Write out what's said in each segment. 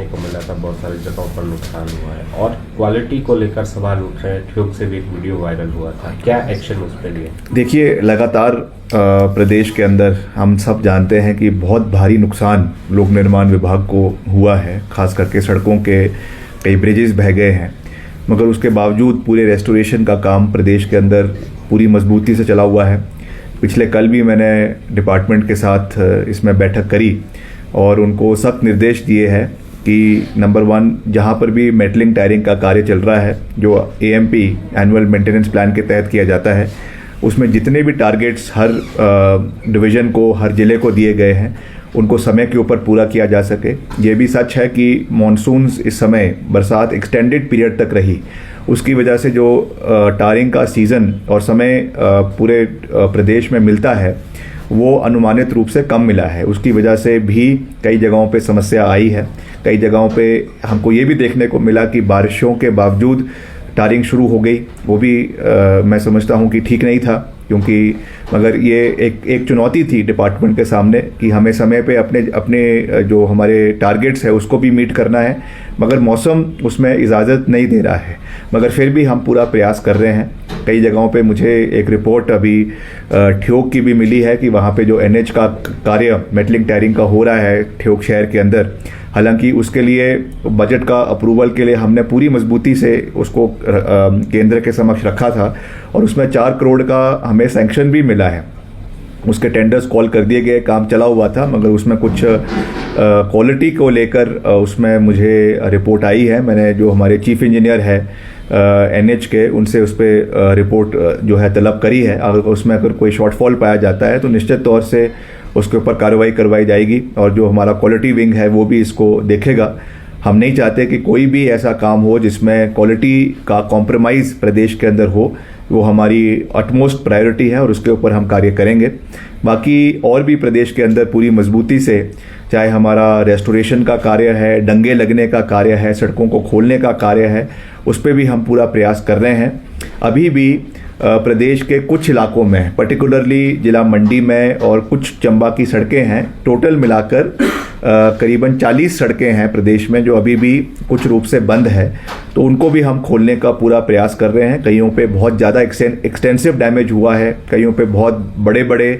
देखने को मिला था, बहुत सारी जगहों पर नुकसान हुआ है और क्वालिटी को लेकर सवाल उठ रहे हैं। ठियोग से भी एक वीडियो वायरल हुआ था, क्या एक्शन उस पर लिए? देखिए, लगातार प्रदेश के अंदर हम सब जानते हैं कि बहुत भारी नुकसान लोक निर्माण विभाग को हुआ है। खास करके सड़कों के कई ब्रिजेस बह गए हैं, मगर उसके बावजूद पूरे रेस्टोरेशन का काम प्रदेश के अंदर पूरी मजबूती से चला हुआ है। पिछले कल भी मैंने डिपार्टमेंट के साथ इसमें बैठक करी और उनको सख्त निर्देश दिए हैं कि नंबर 1, जहाँ पर भी मेटलिंग टायरिंग का कार्य चल रहा है, जो AMP एनुअल मेंटेनेंस प्लान के तहत किया जाता है, उसमें जितने भी टारगेट्स हर डिवीज़न को, हर ज़िले को दिए गए हैं, उनको समय के ऊपर पूरा किया जा सके। ये भी सच है कि मॉनसून्स इस समय बरसात एक्सटेंडेड पीरियड तक रही, उसकी वजह से जो टायरिंग का सीज़न और समय पूरे प्रदेश में मिलता है वो अनुमानित रूप से कम मिला है। उसकी वजह से भी कई जगहों पे समस्या आई है। कई जगहों पे हमको ये भी देखने को मिला कि बारिशों के बावजूद टायरिंग शुरू हो गई। वो भी मैं समझता हूँ कि ठीक नहीं था, क्योंकि मगर ये एक चुनौती थी डिपार्टमेंट के सामने कि हमें समय पे अपने जो हमारे टारगेट्स है उसको भी मीट करना है, मगर मौसम उसमें इजाज़त नहीं दे रहा है। मगर फिर भी हम पूरा प्रयास कर रहे हैं। कई जगहों पे मुझे एक रिपोर्ट अभी ठियोग की भी मिली है कि वहाँ पे जो NH का कार्य मेटलिंग टायरिंग का हो रहा है ठियोग शहर के अंदर, हालांकि उसके लिए बजट का अप्रूवल के लिए हमने पूरी मजबूती से उसको केंद्र के समक्ष रखा था और उसमें 4 करोड़ का हमें सैंक्शन भी मिला है। उसके टेंडर्स कॉल कर दिए गए, काम चला हुआ था, मगर उसमें कुछ क्वालिटी को लेकर उसमें मुझे रिपोर्ट आई है। मैंने जो हमारे चीफ इंजीनियर है NH के, उनसे उस पर रिपोर्ट जो है तलब करी है। अगर उसमें अगर कोई शॉर्टफॉल पाया जाता है तो निश्चित तौर से उसके ऊपर कार्रवाई करवाई जाएगी और जो हमारा क्वालिटी विंग है वो भी इसको देखेगा। हम नहीं चाहते कि कोई भी ऐसा काम हो जिसमें क्वालिटी का कॉम्प्रोमाइज़ प्रदेश के अंदर हो। वो हमारी अटमोस्ट प्रायोरिटी है और उसके ऊपर हम कार्य करेंगे। बाकी और भी प्रदेश के अंदर पूरी मजबूती से, चाहे हमारा रेस्टोरेशन का कार्य है, डंगे लगने का कार्य है, सड़कों को खोलने का कार्य है, उस पर भी हम पूरा प्रयास कर रहे हैं। अभी भी प्रदेश के कुछ इलाकों में, पर्टिकुलरली जिला मंडी में और कुछ चंबा की सड़कें हैं, टोटल मिलाकर करीबन 40 सड़कें हैं प्रदेश में जो अभी भी कुछ रूप से बंद है, तो उनको भी हम खोलने का पूरा प्रयास कर रहे हैं। कईयों पे बहुत ज़्यादा एक्सटेंसिव डैमेज हुआ है, कईयों पे बहुत बड़े बड़े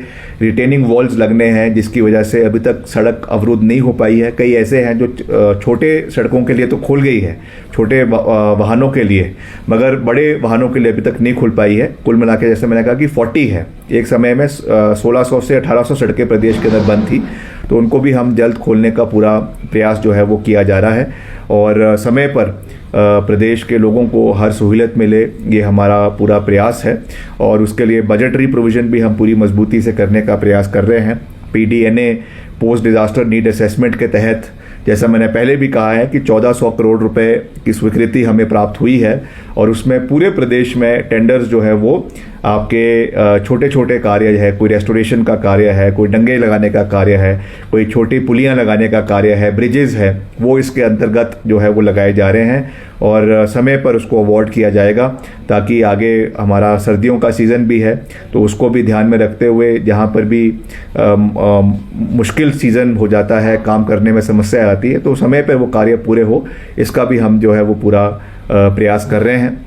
रिटेनिंग वॉल्स लगने हैं जिसकी वजह से अभी तक सड़क अवरुद्ध नहीं हो पाई है। कई ऐसे हैं जो छोटे सड़कों के लिए तो खुल गई है, छोटे वाहनों के लिए, मगर बड़े वाहनों के लिए अभी तक नहीं खुल पाई है। कुल मिला के जैसे मैंने कहा कि 40 है। एक समय में 1600 से 1800 सड़कें प्रदेश के अंदर बंद थी, तो उनको भी हम जल्द खोलने का पूरा प्रयास जो है वो किया जा रहा है और समय पर प्रदेश के लोगों को हर सहूलियत मिले, ये हमारा पूरा प्रयास है। और उसके लिए बजटरी प्रोविज़न भी हम पूरी मजबूती से करने का प्रयास कर रहे हैं। PDNA post disaster need assessment के तहत, जैसा मैंने पहले भी कहा है कि 1400 करोड़ रुपए की स्वीकृति हमें प्राप्त हुई है और उसमें पूरे प्रदेश में टेंडर्स जो है वो आपके छोटे छोटे कार्य है, कोई रेस्टोरेशन का कार्य है, कोई डंगे लगाने का कार्य है, कोई छोटी पुलियां लगाने का कार्य है, ब्रिजेस है, वो इसके अंतर्गत जो है वो लगाए जा रहे हैं और समय पर उसको अवार्ड किया जाएगा, ताकि आगे हमारा सर्दियों का सीज़न भी है तो उसको भी ध्यान में रखते हुए, जहाँ पर भी मुश्किल सीज़न हो जाता है, काम करने में समस्या आती है, तो समय पर वो कार्य पूरे हो, इसका भी हम जो है वो पूरा प्रयास कर रहे हैं।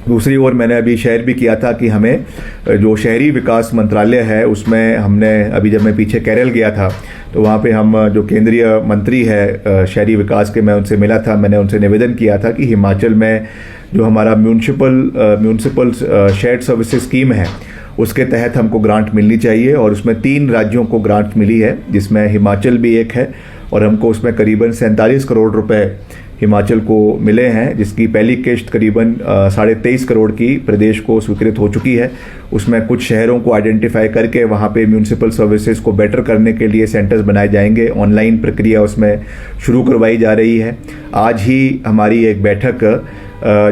दूसरी ओर मैंने अभी शेयर भी किया था कि हमें जो शहरी विकास मंत्रालय है उसमें हमने अभी, जब मैं पीछे केरल गया था तो वहाँ पे हम जो केंद्रीय मंत्री है शहरी विकास के, मैं उनसे मिला था। मैंने उनसे निवेदन किया था कि हिमाचल में जो हमारा म्यूनसिपल शेयर्ड सर्विसेज स्कीम है उसके तहत हमको ग्रांट मिलनी चाहिए और उसमें 3 राज्यों को ग्रांट मिली है, जिसमें हिमाचल भी एक है और हमको उसमें करीबन 47 करोड़ रुपए हिमाचल को मिले हैं, जिसकी पहली किश्त करीबन 23.5 करोड़ की प्रदेश को स्वीकृत हो चुकी है। उसमें कुछ शहरों को आइडेंटिफाई करके वहाँ पे म्यूनसिपल सर्विसेज को बेटर करने के लिए सेंटर्स बनाए जाएंगे। ऑनलाइन प्रक्रिया उसमें शुरू करवाई जा रही है। आज ही हमारी एक बैठक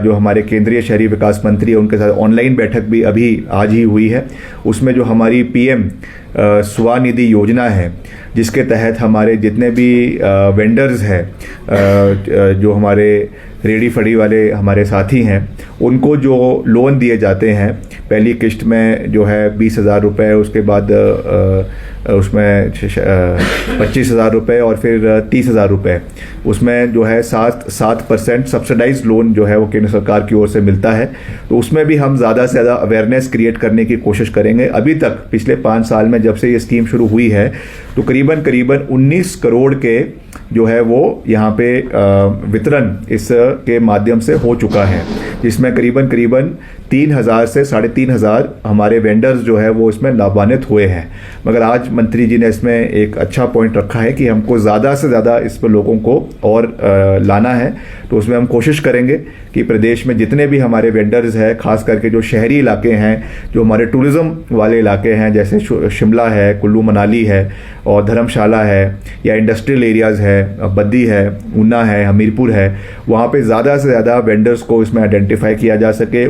जो हमारे केंद्रीय शहरी विकास मंत्री है उनके साथ ऑनलाइन बैठक भी अभी आज ही हुई है। उसमें जो हमारी PM स्वनिधि योजना है, जिसके तहत हमारे जितने भी वेंडर्स हैं, जो हमारे रेडी फड़ी वाले हमारे साथी हैं, उनको जो लोन दिए जाते हैं, पहली किश्त में जो है 20,000 रुपये, उसके बाद उसमें 25,000 रुपये और फिर 30,000 रुपये, उसमें जो है 7% सब्सिडाइज लोन जो है वो केंद्र सरकार की ओर से मिलता है। तो उसमें भी हम ज़्यादा से ज़्यादा अवेयरनेस क्रिएट करने की कोशिश करेंगे। अभी तक पिछले 5 साल में जब से ये स्कीम शुरू हुई है तो करीबन 19 करोड़ के जो है वो यहाँ पे वितरण इस के माध्यम से हो चुका है, जिसमें करीबन 3,000 से 3,500 हमारे वेंडर्स जो है वो इसमें लाभान्वित हुए हैं। मगर आज मंत्री जी ने इसमें एक अच्छा पॉइंट रखा है कि हमको ज़्यादा से ज़्यादा इस पर लोगों को और लाना है। तो उसमें हम कोशिश करेंगे कि प्रदेश में जितने भी हमारे वेंडर्स हैं, खास करके जो शहरी इलाके हैं, जो हमारे टूरिज़्म वाले इलाके हैं, जैसे शिमला है, कुल्लू मनाली है और धर्मशाला है, या इंडस्ट्रियल एरियाज़ है, बद्दी है, ऊना है, हमीरपुर है, वहाँ पे ज़्यादा से ज़्यादा वेंडर्स को इसमें आइडेंटिफाई किया जा सके,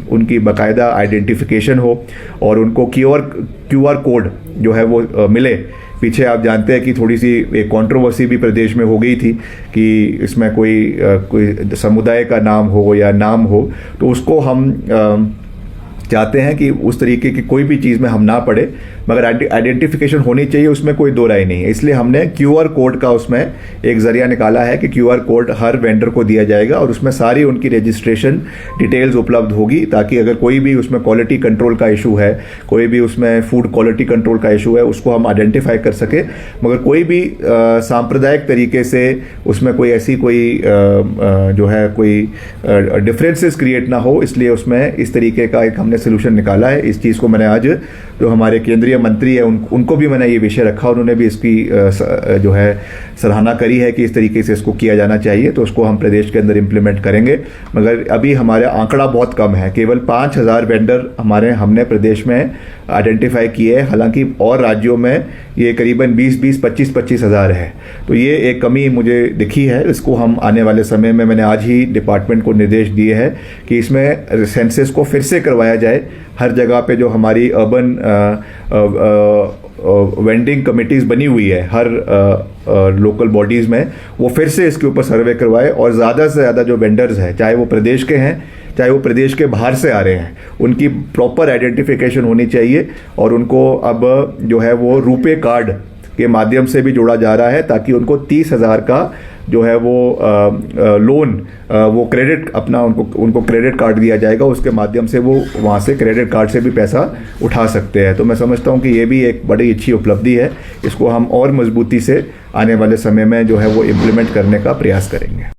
उनकी बाकायदा आइडेंटिफिकेशन हो और उनको QR कोड जो है वो मिले। पीछे आप जानते हैं कि थोड़ी सी एक कंट्रोवर्सी भी प्रदेश में हो गई थी कि इसमें कोई समुदाय का नाम हो या नाम हो, तो उसको हम चाहते हैं कि उस तरीके की कोई भी चीज़ में हम ना पड़े, मगर आइडेंटिफिकेशन होनी चाहिए, उसमें कोई दो राय नहीं है। इसलिए हमने QR कोड का उसमें एक ज़रिया निकाला है कि QR कोड हर वेंडर को दिया जाएगा और उसमें सारी उनकी रजिस्ट्रेशन डिटेल्स उपलब्ध होगी, ताकि अगर कोई भी उसमें क्वालिटी कंट्रोल का इशू है, कोई भी उसमें फूड क्वालिटी कंट्रोल का इशू है, उसको हम आइडेंटिफाई कर सके। मगर कोई भी सांप्रदायिक तरीके से उसमें कोई ऐसी जो है कोई डिफरेंसेस क्रिएट ना हो, इसलिए उसमें इस तरीके का एक हमने सोल्यूशन निकाला है। इस चीज़ को मैंने आज जो हमारे केंद्रीय मंत्री है उनको भी मैंने ये विषय रखा, उन्होंने भी इसकी जो है सराहना करी है कि इस तरीके से इसको किया जाना चाहिए। तो उसको हम प्रदेश के अंदर इम्प्लीमेंट करेंगे। मगर अभी हमारा आंकड़ा बहुत कम है, केवल 5,000 वेंडर हमने प्रदेश में आइडेंटिफाई किए हैं, हालांकि और राज्यों में ये करीबन 25 हज़ार है। तो ये एक कमी मुझे दिखी है। इसको हम आने वाले समय में, मैंने आज ही डिपार्टमेंट को निर्देश दिए हैं कि इसमें सेंसस को फिर से करवाया जाए। हर जगह पे जो हमारी अर्बन वेंडिंग कमिटीज़ बनी हुई है हर लोकल बॉडीज़ में, वो फिर से इसके ऊपर सर्वे करवाए और ज़्यादा से ज़्यादा जो वेंडर्स हैं, चाहे वो प्रदेश के हैं चाहे वो प्रदेश के बाहर से आ रहे हैं, उनकी प्रॉपर आइडेंटिफिकेशन होनी चाहिए और उनको अब जो है वो रुपे कार्ड के माध्यम से भी जोड़ा जा रहा है, ताकि उनको 30,000 का जो है वो लोन, वो क्रेडिट अपना उनको क्रेडिट कार्ड दिया जाएगा, उसके माध्यम से वो वहाँ से क्रेडिट कार्ड से भी पैसा उठा सकते हैं। तो मैं समझता हूँ कि ये भी एक बड़ी अच्छी उपलब्धि है। इसको हम और मजबूती से आने वाले समय में जो है वो इम्प्लीमेंट करने का प्रयास करेंगे।